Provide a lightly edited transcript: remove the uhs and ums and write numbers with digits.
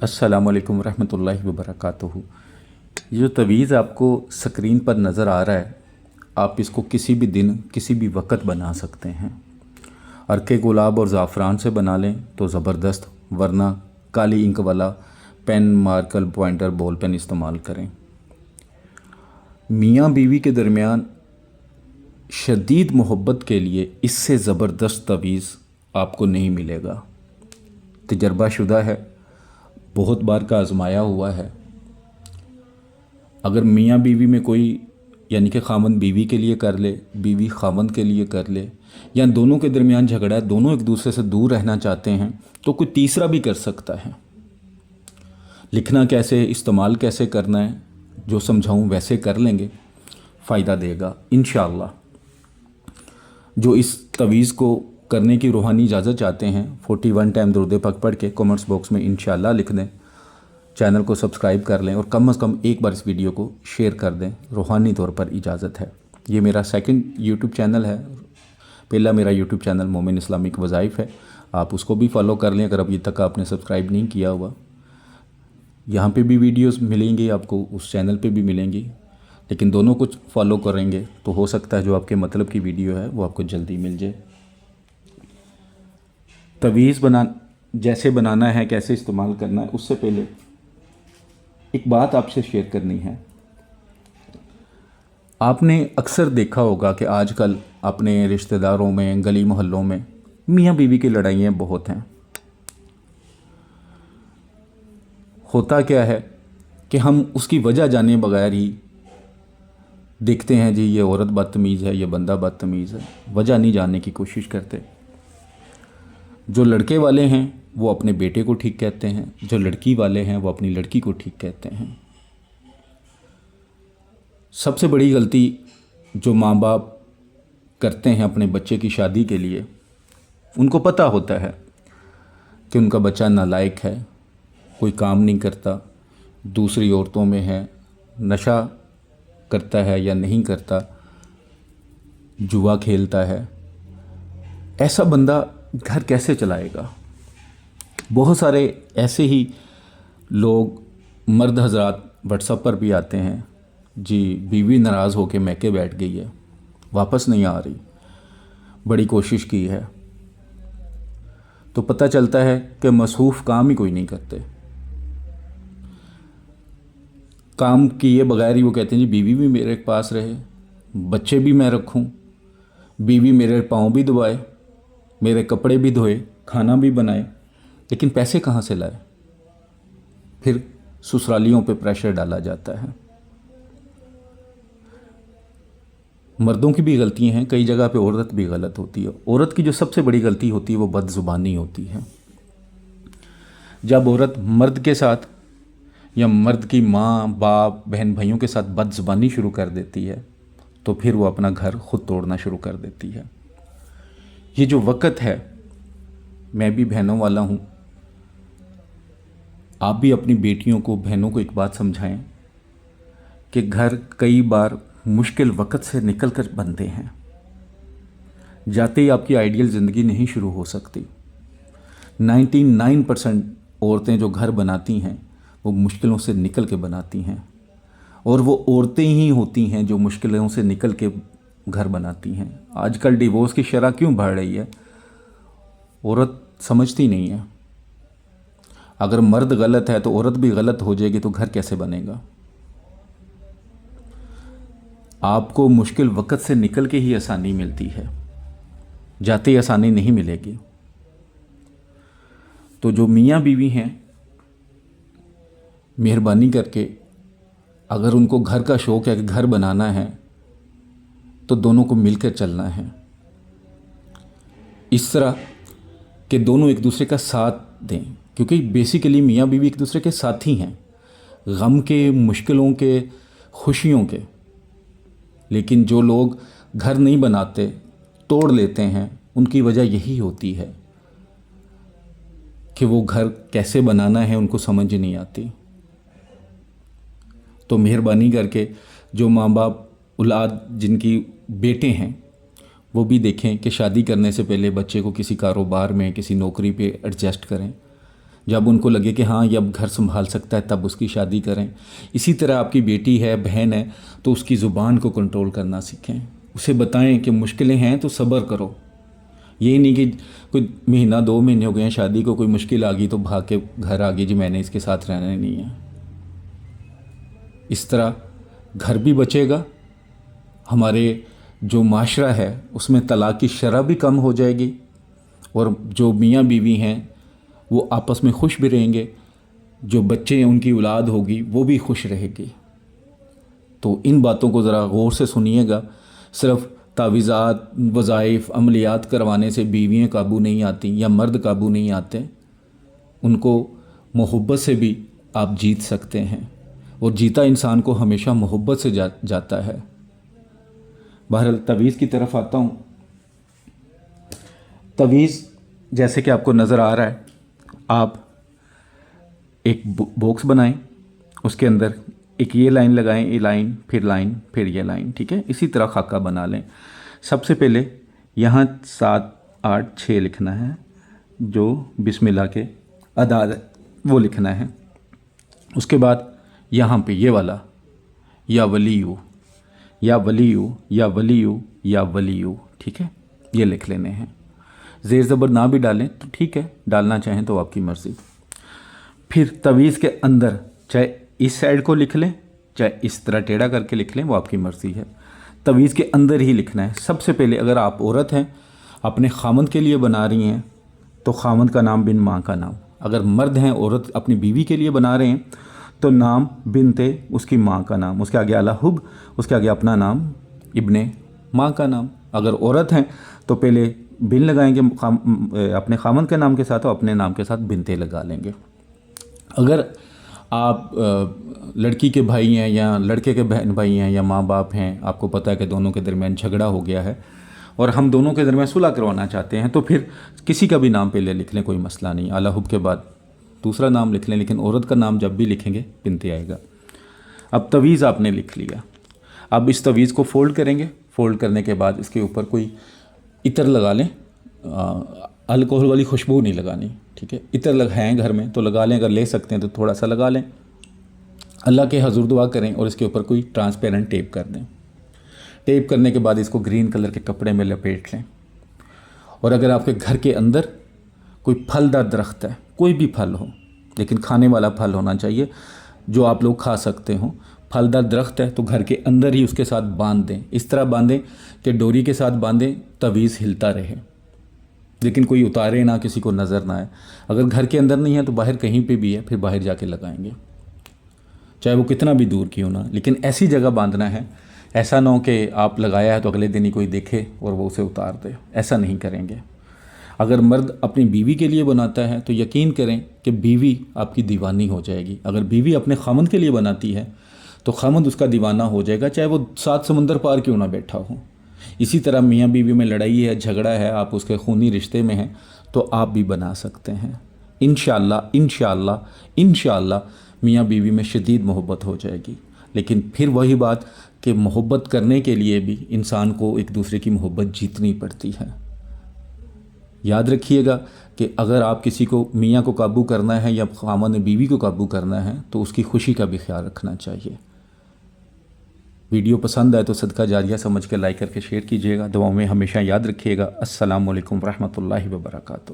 अस्सलाम वालेकुम रहमतुल्लाहि व बरकातुहू। ये जो तवीज़ आपको स्क्रीन पर नज़र आ रहा है, आप इसको किसी भी दिन किसी भी वक्त बना सकते हैं। अर्के गुलाब और ज़ाफ़रान से बना लें तो ज़बरदस्त, वरना काली इंक वाला pen, marker, pointer, ball pen इस्तेमाल करें। मियाँ बीवी के दरमियान शदीद मोहब्बत के लिए इससे ज़बरदस्त तवीज़ आपको नहीं मिलेगा। तजर्बा शुदा है, बहुत बार का आज़माया हुआ है। अगर मियाँ बीवी में कोई यानी कि खामन बीवी के लिए कर ले, बीवी खामन के लिए कर ले, या दोनों के दरमियान झगड़ा है, दोनों एक दूसरे से दूर रहना चाहते हैं, तो कोई तीसरा भी कर सकता है। लिखना कैसे, इस्तेमाल कैसे करना है, जो समझाऊं वैसे कर लेंगे, फ़ायदा देगा इंशाअल्लाह। जो इस तवीज़ को करने की रूहानी इजाज़त चाहते हैं, 41 टाइम दुरूद पाक पढ़ के कमेंट्स बॉक्स में इंशाअल्लाह लिख दें। चैनल को सब्सक्राइब कर लें और कम से कम एक बार इस वीडियो को शेयर कर दें, रूहानी तौर पर इजाज़त है। ये मेरा सेकंड यूट्यूब चैनल है। पहला मेरा यूट्यूब चैनल मोमिन इस्लामिक वज़ाइफ है, आप उसको भी फॉलो कर लें अगर अभी तक आपने सब्सक्राइब नहीं किया हुआ। यहाँ पे भी वीडियोस मिलेंगी आपको, उस चैनल पे भी मिलेंगी, लेकिन दोनों कुछ फॉलो करेंगे तो हो सकता है जो आपके मतलब की वीडियो है वो आपको जल्दी मिल जाए। तवीज़ जैसे बनाना है, कैसे इस्तेमाल करना है, उससे पहले एक बात आपसे शेयर करनी है। आपने अक्सर देखा होगा कि आजकल अपने रिश्तेदारों में, गली मोहल्लों में मियाँ बीवी की लड़ाइयाँ बहुत हैं। होता क्या है कि हम उसकी वजह जाने बगैर ही देखते हैं जी ये औरत बदतमीज़ है, ये बंदा बदतमीज़ है, वजह नहीं जानने की कोशिश करते। जो लड़के वाले हैं वो अपने बेटे को ठीक कहते हैं, जो लड़की वाले हैं वो अपनी लड़की को ठीक कहते हैं। सबसे बड़ी गलती जो माँ बाप करते हैं अपने बच्चे की शादी के लिए, उनको पता होता है कि उनका बच्चा नालायक है, कोई काम नहीं करता, दूसरी औरतों में है, नशा करता है या नहीं करता, जुआ खेलता है, ऐसा बंदा घर कैसे चलाएगा। बहुत सारे ऐसे ही लोग, मर्द हजरात व्हाट्सएप पर भी आते हैं, जी बीवी नाराज़ होकर मैके बैठ गई है, वापस नहीं आ रही, बड़ी कोशिश की है, तो पता चलता है कि मसरूफ़ काम ही कोई नहीं करते। काम किए बगैर ही वो कहते हैं जी बीवी भी मेरे पास रहे, बच्चे भी मैं रखूं, बीवी मेरे पाँव भी दबाए, मेरे कपड़े भी धोए, खाना भी बनाए, लेकिन पैसे कहाँ से लाए। फिर ससुरालियों पे प्रेशर डाला जाता है। मर्दों की भी गलतियां हैं, कई जगह पे औरत भी गलत होती है। औरत की जो सबसे बड़ी गलती होती है वो बदज़ुबानी होती है। जब औरत मर्द के साथ या मर्द की माँ, बाप, बहन भाइयों के साथ बदज़ुबानी शुरू कर देती है तो फिर वो अपना घर खुद तोड़ना शुरू कर देती है। ये जो वक़्त है, मैं भी बहनों वाला हूँ, आप भी अपनी बेटियों को, बहनों को एक बात समझाएं कि घर कई बार मुश्किल वक़्त से निकल कर बनते हैं। जाते ही आपकी आइडियल ज़िंदगी नहीं शुरू हो सकती। 99% औरतें जो घर बनाती हैं वो मुश्किलों से निकल के बनाती हैं, और वो औरतें ही होती हैं जो मुश्किलों से निकल के घर बनाती हैं। आजकल डिवोर्स की शरह क्यों बढ़ रही है? औरत समझती नहीं है। अगर मर्द गलत है तो औरत भी गलत हो जाएगी तो घर कैसे बनेगा। आपको मुश्किल वक़्त से निकल के ही आसानी मिलती है, जाते ही आसानी नहीं मिलेगी। तो जो मियाँ बीवी हैं, मेहरबानी करके अगर उनको घर का शौक़ है कि घर बनाना है तो दोनों को मिलकर चलना है, इस तरह कि दोनों एक दूसरे का साथ दें, क्योंकि बेसिकली मियाँ बीवी एक दूसरे के साथी हैं, गम के, मुश्किलों के, खुशियों के। लेकिन जो लोग घर नहीं बनाते, तोड़ लेते हैं, उनकी वजह यही होती है कि वो घर कैसे बनाना है उनको समझ नहीं आती। तो मेहरबानी करके जो माँ बाप औलाद जिनकी बेटे हैं वो भी देखें कि शादी करने से पहले बच्चे को किसी कारोबार में, किसी नौकरी पे एडजस्ट करें, جب ان کو لگے کہ ہاں یہ اب گھر سنبھال سکتا ہے تب اس کی شادی کریں۔ اسی طرح آپ کی بیٹی ہے، بہن ہے، تو اس کی زبان کو کنٹرول کرنا سیکھیں، اسے بتائیں کہ مشکلیں ہیں تو صبر کرو۔ یہ نہیں کہ کوئی مہینہ 2 مہینے ہو گئے ہیں شادی کو، کوئی مشکل آ گئی تو بھاگ کے گھر آ گئی، جی میں نے اس کے ساتھ رہنا نہیں ہے۔ اس طرح گھر بھی بچے گا، ہمارے جو معاشرہ ہے اس میں طلاق کی شرح بھی کم ہو جائے گی، اور جو میاں بیوی ہیں وہ آپس میں خوش بھی رہیں گے، جو بچے ہیں ان کی اولاد ہوگی وہ بھی خوش رہے گی۔ تو ان باتوں کو ذرا غور سے سنیے گا۔ صرف تعویذات، وظائف، عملیات کروانے سے بیویاں قابو نہیں آتی یا مرد قابو نہیں آتے، ان کو محبت سے بھی آپ جیت سکتے ہیں، اور جیتا انسان کو ہمیشہ محبت سے جاتا ہے۔ بہرحال تعویذ کی طرف آتا ہوں۔ تعویذ جیسے کہ آپ کو نظر آ رہا ہے، آپ ایک باکس بنائیں، اس کے اندر ایک یہ لائن لگائیں، یہ لائن، پھر یہ لائن، ٹھیک ہے؟ اسی طرح خاکہ بنا لیں۔ سب سے پہلے یہاں 7 8 6 لکھنا ہے، جو بسم اللہ کے اعداد ہے وہ لکھنا ہے۔ اس کے بعد یہاں پہ یہ والا یا ولیو، یا ولیو، یا ولیو، یا ولیو، ٹھیک ہے؟ یہ لکھ لینے ہیں۔ زیر زبر نہ بھی ڈالیں تو ٹھیک ہے، ڈالنا چاہیں تو آپ کی مرضی۔ پھر تعویذ کے اندر چاہے اس سائڈ کو لکھ لیں، چاہے اس طرح ٹیڑھا کر کے لکھ لیں، وہ آپ کی مرضی ہے۔ تعویذ کے اندر ہی لکھنا ہے۔ سب سے پہلے اگر آپ عورت ہیں، اپنے خامند کے لیے بنا رہی ہیں تو خامند کا نام بن ماں کا نام۔ اگر مرد ہیں، عورت اپنی بیوی کے لیے بنا رہے ہیں تو نام بنتے اس کی ماں کا نام، اس کے آگے اعلیٰ حب، اس کے آگے اپنا نام ابن ماں کا نام۔ اگر عورت ہیں تو پہلے بن لگائیں گے اپنے خامند کے نام کے ساتھ، اور اپنے نام کے ساتھ بنتے لگا لیں گے۔ اگر آپ لڑکی کے بھائی ہیں یا لڑکے کے بہن بھائی ہیں یا ماں باپ ہیں، آپ کو پتہ ہے کہ دونوں کے درمیان جھگڑا ہو گیا ہے اور ہم دونوں کے درمیان صلح کروانا چاہتے ہیں، تو پھر کسی کا بھی نام پہلے لکھ لیں، کوئی مسئلہ نہیں۔ اعلیٰ حب کے بعد دوسرا نام لکھ لیں، لیکن عورت کا نام جب بھی لکھیں گے بنتے آئے گا۔ اب تعویذ آپ نے لکھ لیا۔ اب اس تعویذ کو فولڈ کریں گے۔ فولڈ کرنے کے بعد اس کے اوپر کوئی عطر لگا لیں، الکوہل والی خوشبو نہیں لگانی، ٹھیک ہے؟ عطر ہیں گھر میں تو لگا لیں، اگر لے سکتے ہیں تو تھوڑا سا لگا لیں۔ اللہ کے حضور دعا کریں اور اس کے اوپر کوئی ٹرانسپیرنٹ ٹیپ کر دیں۔ ٹیپ کرنے کے بعد اس کو گرین کلر کے کپڑے میں لپیٹ لیں، اور اگر آپ کے گھر کے اندر کوئی پھلدار درخت ہے، کوئی بھی پھل ہو، لیکن کھانے والا پھل ہونا چاہیے جو آپ لوگ کھا سکتے ہوں، پھلدار درخت ہے تو گھر کے اندر ہی اس کے ساتھ باندھ دیں۔ اس طرح باندھیں کہ ڈوری کے ساتھ باندھیں، تعویذ ہلتا رہے، لیکن کوئی اتارے نہ، کسی کو نظر نہ آئے۔ اگر گھر کے اندر نہیں ہے تو باہر کہیں پہ بھی ہے، پھر باہر جا کے لگائیں گے، چاہے وہ کتنا بھی دور کیوں نہ، لیکن ایسی جگہ باندھنا ہے، ایسا نہ ہو کہ آپ لگایا ہے تو اگلے دن ہی کوئی دیکھے اور وہ اسے اتار دے، ایسا نہیں کریں گے۔ اگر مرد اپنی بیوی کے لیے بناتا ہے تو یقین کریں کہ بیوی آپ کی دیوانی ہو جائے گی۔ اگر بیوی اپنے خامند کے لیے بناتی ہے تو خامند اس کا دیوانہ ہو جائے گا، چاہے وہ 7 سمندر پار کیوں نہ بیٹھا ہو۔ اسی طرح میاں بیوی میں لڑائی ہے، جھگڑا ہے، آپ اس کے خونی رشتے میں ہیں تو آپ بھی بنا سکتے ہیں۔ انشاءاللہ انشاءاللہ انشاءاللہ میاں بیوی میں شدید محبت ہو جائے گی۔ لیکن پھر وہی بات کہ محبت کرنے کے لیے بھی انسان کو ایک دوسرے کی محبت جیتنی پڑتی ہے۔ یاد رکھیے گا کہ اگر آپ کسی کو میاں کو قابو کرنا ہے یا خامند بیوی کو قابو کرنا ہے تو اس کی خوشی کا بھی خیال رکھنا چاہیے۔ ویڈیو پسند آئے تو صدقہ جاریہ سمجھ کے لائک کر کے شیئر کیجیے گا۔ دعاؤں میں ہمیشہ یاد رکھیے گا۔ السلام علیکم ورحمۃ اللہ وبرکاتہ۔